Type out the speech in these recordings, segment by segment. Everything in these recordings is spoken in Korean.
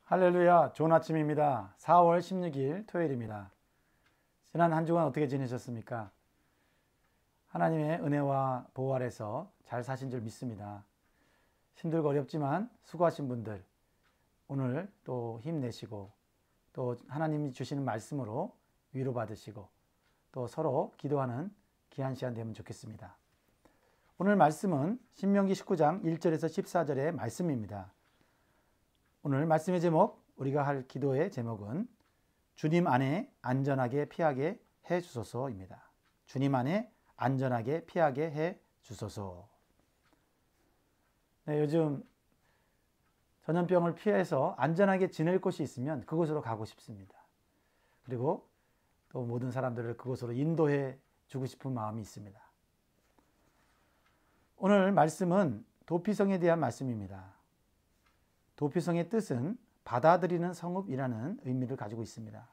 할렐루야, 좋은 아침입니다. 4월 16일 토요일입니다. 지난 한 주간 어떻게 지내셨습니까? 하나님의 은혜와 보호 아래서 잘 사신 줄 믿습니다. 힘들고 어렵지만 수고하신 분들, 오늘 또 힘내시고 또 하나님이 주시는 말씀으로 위로받으시고 또 서로 기도하는 귀한 시간 되면 좋겠습니다. 오늘 말씀은 신명기 19장 1절에서 14절의 말씀입니다. 오늘 말씀의 제목, 우리가 할 기도의 제목은 주님 안에 안전하게 피하게 해 주소서입니다. 주님 안에 안전하게 피하게 해 주소서. 네, 요즘 전염병을 피해서 안전하게 지낼 곳이 있으면 그곳으로 가고 싶습니다. 그리고 또 모든 사람들을 그곳으로 인도해 주고 싶은 마음이 있습니다. 오늘 말씀은 도피성에 대한 말씀입니다. 도피성의 뜻은 받아들이는 성읍이라는 의미를 가지고 있습니다.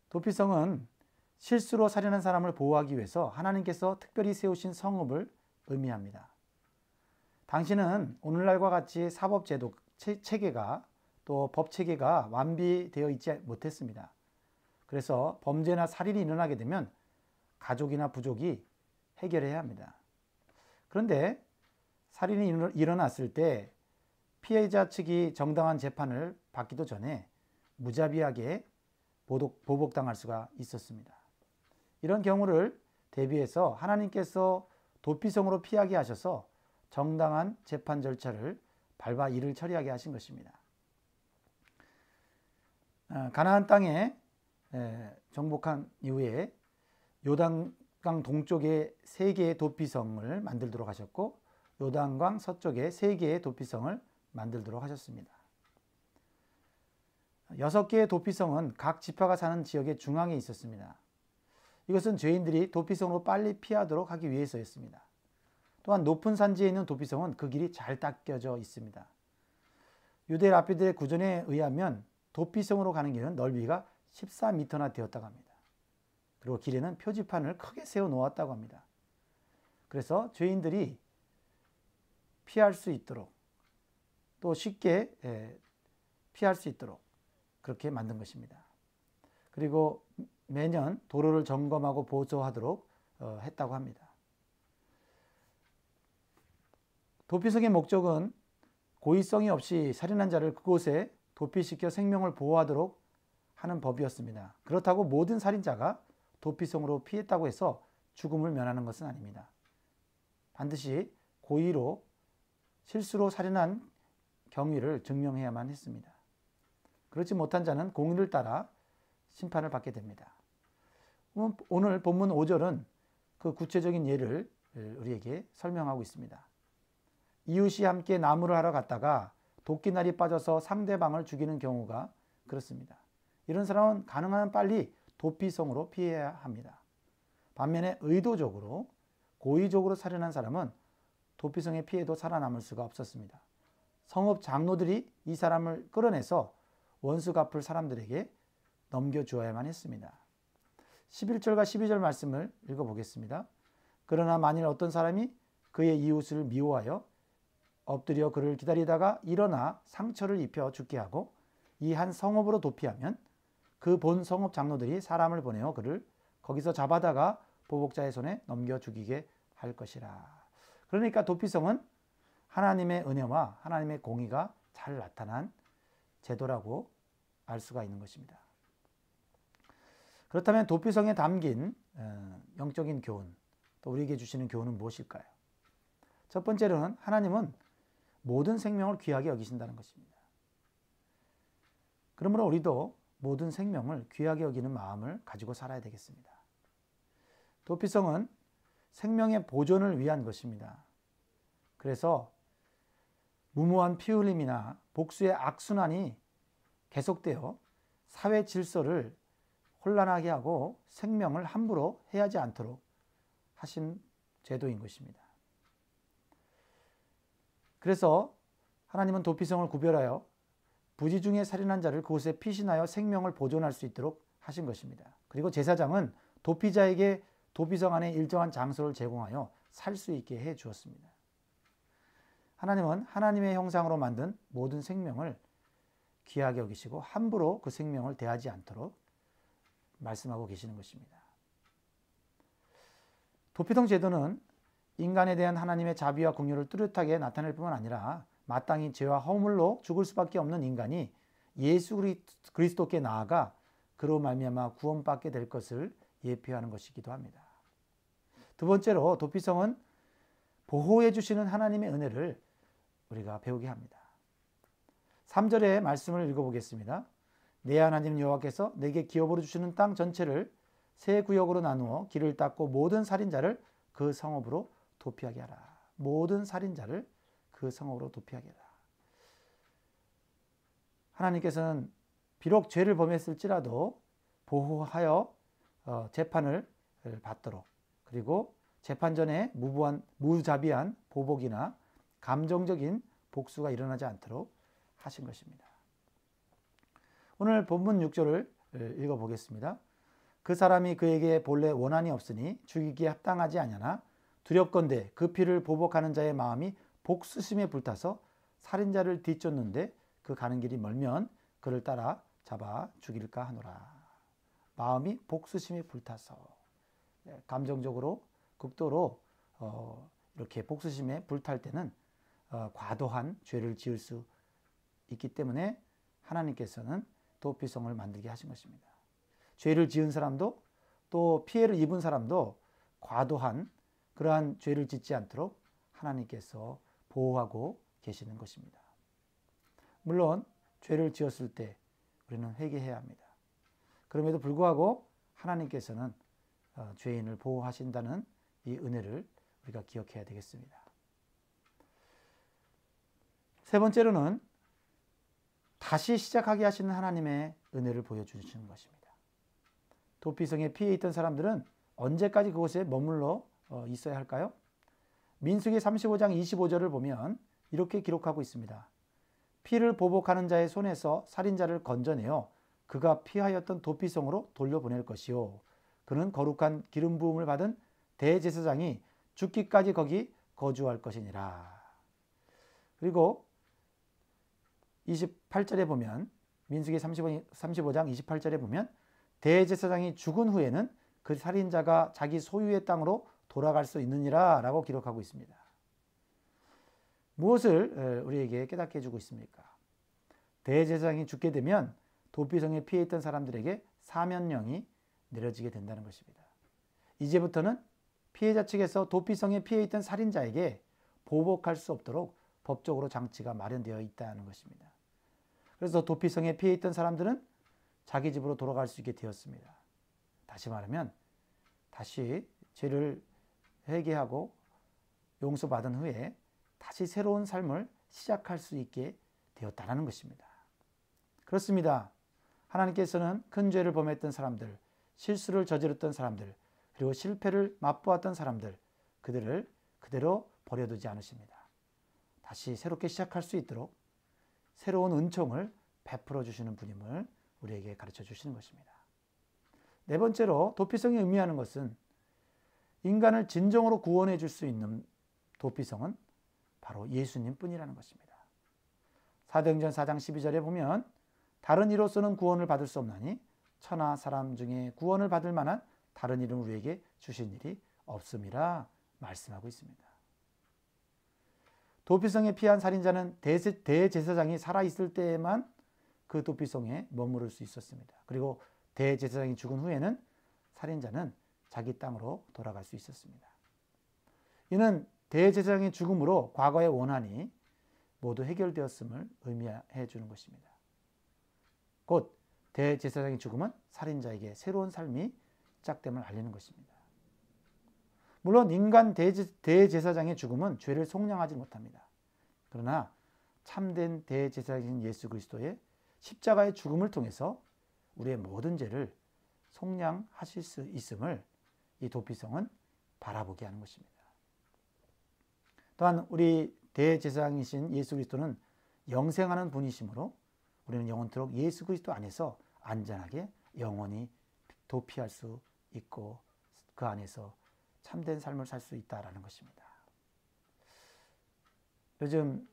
도피성은 실수로 살인한 사람을 보호하기 위해서 하나님께서 특별히 세우신 성읍을 의미합니다. 당시는 오늘날과 같이 사법제도 체계가 또 법체계가 완비되어 있지 못했습니다. 그래서 범죄나 살인이 일어나게 되면 가족이나 부족이 해결해야 합니다. 그런데 살인이 일어났을 때 피해자 측이 정당한 재판을 받기도 전에 무자비하게 보복당할 수가 있었습니다. 이런 경우를 대비해서 하나님께서 도피성으로 피하게 하셔서 정당한 재판 절차를 밟아 일을 처리하게 하신 것입니다. 가나안 땅에 정복한 이후에 요단강 동쪽에 3개의 도피성을 만들도록 하셨고 요단강 서쪽에 3개의 도피성을 만들도록 하셨습니다. 6개의 도피성은 각 지파가 사는 지역의 중앙에 있었습니다. 이것은 죄인들이 도피성으로 빨리 피하도록 하기 위해서였습니다. 또한 높은 산지에 있는 도피성은 그 길이 잘 닦여져 있습니다. 유대 랍비들의 구전에 의하면 도피성으로 가는 길은 넓이가 14m나 되었다고 합니다. 그리고 길에는 표지판을 크게 세워 놓았다고 합니다. 그래서 죄인들이 피할 수 있도록 또 쉽게 피할 수 있도록 그렇게 만든 것입니다. 그리고 매년 도로를 점검하고 보조하도록 했다고 합니다. 도피성의 목적은 고의성이 없이 살인한 자를 그곳에 도피시켜 생명을 보호하도록 하는 법이었습니다. 그렇다고 모든 살인자가 도피성으로 피했다고 해서 죽음을 면하는 것은 아닙니다. 반드시 고의로 실수로 살인한 경위를 증명해야만 했습니다. 그렇지 못한 자는 공의를 따라 심판을 받게 됩니다. 오늘 본문 5절은 그 구체적인 예를 우리에게 설명하고 있습니다. 이웃이 함께 나무를 하러 갔다가 도끼날이 빠져서 상대방을 죽이는 경우가 그렇습니다. 이런 사람은 가능한 한 빨리 도피성으로 피해야 합니다. 반면에 의도적으로 고의적으로 살인한 사람은 도피성에 피해도 살아남을 수가 없었습니다. 성읍 장로들이 이 사람을 끌어내서 원수 갚을 사람들에게 넘겨주어야만 했습니다. 11절과 12절 말씀을 읽어보겠습니다. 그러나 만일 어떤 사람이 그의 이웃을 미워하여 엎드려 그를 기다리다가 일어나 상처를 입혀 죽게 하고 이 한 성읍으로 도피하면 그 본 성읍 장로들이 사람을 보내어 그를 거기서 잡아다가 보복자의 손에 넘겨 죽이게 할 것이라. 그러니까 도피성은 하나님의 은혜와 하나님의 공의가 잘 나타난 제도라고 알 수가 있는 것입니다. 그렇다면 도피성에 담긴 영적인 교훈, 또 우리에게 주시는 교훈은 무엇일까요? 첫 번째로는 하나님은 모든 생명을 귀하게 여기신다는 것입니다. 그러므로 우리도 모든 생명을 귀하게 여기는 마음을 가지고 살아야 되겠습니다. 도피성은 생명의 보존을 위한 것입니다. 그래서 무모한 피 흘림이나 복수의 악순환이 계속되어 사회 질서를 혼란하게 하고 생명을 함부로 해하지 않도록 하신 제도인 것입니다. 그래서 하나님은 도피성을 구별하여 부지 중에 살인한 자를 그곳에 피신하여 생명을 보존할 수 있도록 하신 것입니다. 그리고 제사장은 도피자에게 도피성 안에 일정한 장소를 제공하여 살 수 있게 해 주었습니다. 하나님은 하나님의 형상으로 만든 모든 생명을 귀하게 여기시고 함부로 그 생명을 대하지 않도록 말씀하고 계시는 것입니다. 도피성 제도는 인간에 대한 하나님의 자비와 긍휼을 뚜렷하게 나타낼 뿐만 아니라 마땅히 죄와 허물로 죽을 수밖에 없는 인간이 예수 그리스도께 나아가 그로 말미암아 구원받게 될 것을 예표하는 것이기도 합니다. 두 번째로 도피성은 보호해 주시는 하나님의 은혜를 우리가 배우게 합니다. 3절의 말씀을 읽어보겠습니다. 내 하나님 여호와께서 내게 기업으로 주시는 땅 전체를 세 구역으로 나누어 길을 닦고 모든 살인자를 그 성읍으로 도피하게 하라. 모든 살인자를 그 성읍으로 도피하게 하라. 하나님께서는 비록 죄를 범했을지라도 보호하여 재판을 받도록, 그리고 재판 전에 무자비한 보복이나 감정적인 복수가 일어나지 않도록 하신 것입니다. 오늘 본문 6절을 읽어보겠습니다. 그 사람이 그에게 본래 원한이 없으니 죽이기에 합당하지 아니하나 두렵건대 그 피를 보복하는 자의 마음이 복수심에 불타서 살인자를 뒤쫓는데 그 가는 길이 멀면 그를 따라 잡아 죽일까 하노라. 마음이 복수심에 불타서, 감정적으로 극도로 이렇게 복수심에 불탈 때는 과도한 죄를 지을 수 있기 때문에 하나님께서는 도피성을 만들게 하신 것입니다. 죄를 지은 사람도 또 피해를 입은 사람도 과도한 그러한 죄를 짓지 않도록 하나님께서 보호하고 계시는 것입니다. 물론 죄를 지었을 때 우리는 회개해야 합니다. 그럼에도 불구하고 하나님께서는 죄인을 보호하신다는 이 은혜를 우리가 기억해야 되겠습니다. 세 번째로는 다시 시작하게 하시는 하나님의 은혜를 보여주시는 것입니다. 도피성에 피해 있던 사람들은 언제까지 그곳에 머물러 있어야 할까요? 민수기 35장 25절을 보면 이렇게 기록하고 있습니다. 피를 보복하는 자의 손에서 살인자를 건져내어 그가 피하였던 도피성으로 돌려보낼 것이요. 그는 거룩한 기름 부음을 받은 대제사장이 죽기까지 거기 거주할 것이니라. 그리고 28절에 보면, 민수기 35장 28절에 보면 대제사장이 죽은 후에는 그 살인자가 자기 소유의 땅으로 돌아갈 수 있느니라 라고 기록하고 있습니다. 무엇을 우리에게 깨닫게 해주고 있습니까? 대제사장이 죽게 되면 도피성에 피해 있던 사람들에게 사면령이 내려지게 된다는 것입니다. 이제부터는 피해자 측에서 도피성에 피해 있던 살인자에게 보복할 수 없도록 법적으로 장치가 마련되어 있다는 것입니다. 그래서 도피성에 피해 있던 사람들은 자기 집으로 돌아갈 수 있게 되었습니다. 다시 말하면 다시 죄를 회개하고 용서받은 후에 다시 새로운 삶을 시작할 수 있게 되었다는 것입니다. 그렇습니다. 하나님께서는 큰 죄를 범했던 사람들, 실수를 저질렀던 사람들, 그리고 실패를 맛보았던 사람들, 그들을 그대로 버려두지 않으십니다. 다시 새롭게 시작할 수 있도록 새로운 은총을 베풀어 주시는 분임을 우리에게 가르쳐 주시는 것입니다. 네 번째로 도피성이 의미하는 것은 인간을 진정으로 구원해 줄 수 있는 도피성은 바로 예수님 뿐이라는 것입니다. 사도행전 4장 12절에 보면 다른 이로서는 구원을 받을 수 없나니 천하 사람 중에 구원을 받을 만한 다른 이름 우리에게 주신 일이 없음이라 말씀하고 있습니다. 도피성에 피한 살인자는 대제사장이 살아있을 때에만 그 도피성에 머무를 수 있었습니다. 그리고 대제사장이 죽은 후에는 살인자는 자기 땅으로 돌아갈 수 있었습니다. 이는 대제사장의 죽음으로 과거의 원한이 모두 해결되었음을 의미해 주는 것입니다. 곧 대제사장의 죽음은 살인자에게 새로운 삶이 시작됨을 알리는 것입니다. 물론 인간 대제사장의 죽음은 죄를 속량하지 못합니다. 그러나 참된 대제사장인 예수 그리스도의 십자가의 죽음을 통해서 우리의 모든 죄를 속량하실 수 있음을 이 도피성은 바라보게 하는 것입니다. 또한 우리 대제사장이신 예수 그리스도는 영생하는 분이시므로 우리는 영원토록 예수 그리스도 안에서 안전하게 영원히 도피할 수 있고 그 안에서 참된 삶을 살 수 있다는 것입니다. 요즘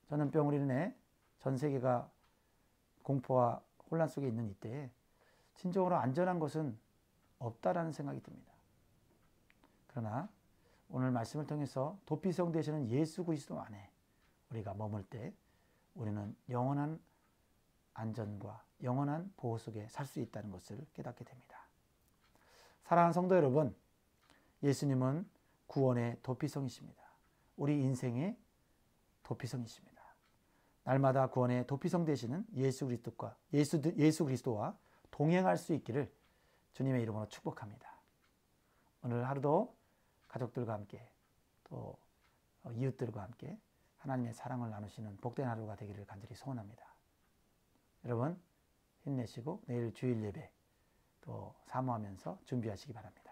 전염병으로 인해 전 세계가 공포와 혼란 속에 있는 이때에 진정으로 안전한 것은 없다라는 생각이 듭니다. 그러나 오늘 말씀을 통해서 도피성 되시는 예수 그리스도 안에 우리가 머물 때 우리는 영원한 안전과 영원한 보호 속에 살 수 있다는 것을 깨닫게 됩니다. 사랑하는 성도 여러분, 예수님은 구원의 도피성이십니다. 우리 인생의 도피성이십니다. 날마다 구원의 도피성 되시는 예수 그리스도와 동행할 수 있기를 주님의 이름으로 축복합니다. 오늘 하루도 가족들과 함께 또 이웃들과 함께 하나님의 사랑을 나누시는 복된 하루가 되기를 간절히 소원합니다. 여러분 힘내시고 내일 주일 예배 또 사모하면서 준비하시기 바랍니다.